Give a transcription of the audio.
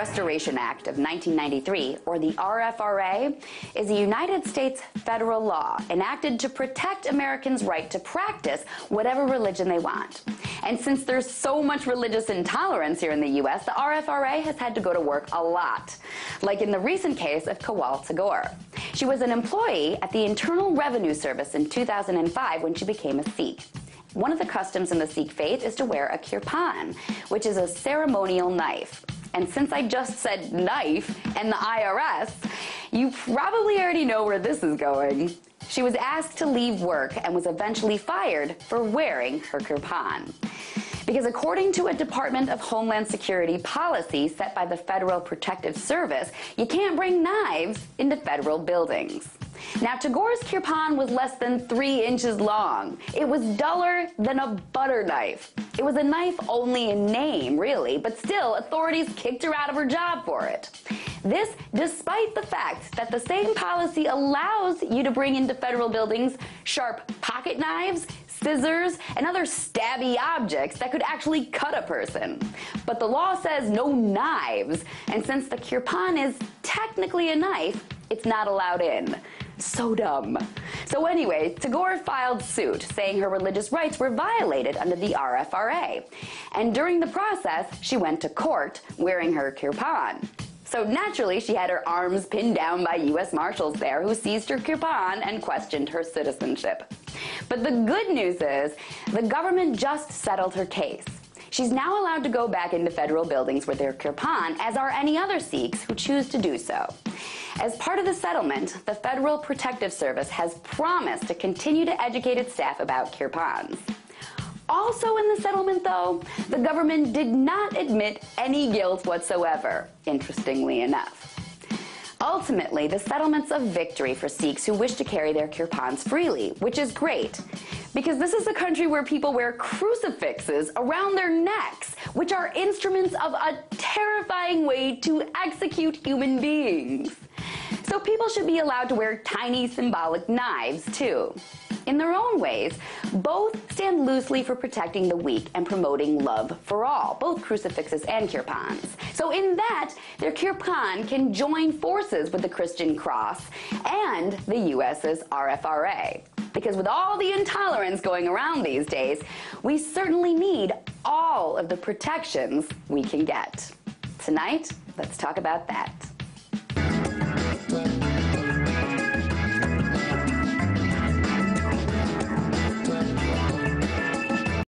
Restoration Act of 1993, or the RFRA, is a United States federal law enacted to protect Americans' right to practice whatever religion they want. And since there's so much religious intolerance here in the U.S., the RFRA has had to go to work a lot, like in the recent case of Kawal Tagore. She was an employee at the Internal Revenue Service in 2005 when she became a Sikh. One of the customs in the Sikh faith is to wear a kirpan, which is a ceremonial knife. And since I just said knife and the IRS, you probably already know where this is going. She was asked to leave work and was eventually fired for wearing her kirpan. Because according to a Department of Homeland Security policy set by the Federal Protective Service, you can't bring knives into federal buildings. Now, Tagore's kirpan was less than 3 inches long. It was duller than a butter knife. It was a knife only in name, really, but still, authorities kicked her out of her job for it. This despite the fact that the same policy allows you to bring into federal buildings sharp pocket knives, scissors, and other stabby objects that could actually cut a person. But the law says no knives, and since the kirpan is technically a knife, it's not allowed in. So dumb. So anyway, Tagore filed suit, saying her religious rights were violated under the RFRA. And during the process, she went to court wearing her kirpan. So naturally, she had her arms pinned down by U.S. Marshals there, who seized her kirpan and questioned her citizenship. But the good news is, the government just settled her case. She's now allowed to go back into federal buildings with their kirpan, as are any other Sikhs who choose to do so. As part of the settlement, the Federal Protective Service has promised to continue to educate its staff about kirpans. Also in the settlement, though, the government did not admit any guilt whatsoever, interestingly enough. Ultimately, the settlement's a victory for Sikhs who wish to carry their kirpans freely, which is great, because this is a country where people wear crucifixes around their necks, which are instruments of a terrifying way to execute human beings. So people should be allowed to wear tiny symbolic knives, too. In their own ways, both stand loosely for protecting the weak and promoting love for all, both crucifixes and kirpans. So in that, their kirpan can join forces with the Christian cross and the US's RFRA. Because with all the intolerance going around these days, we certainly need all of the protections we can get. Tonight, let's talk about that.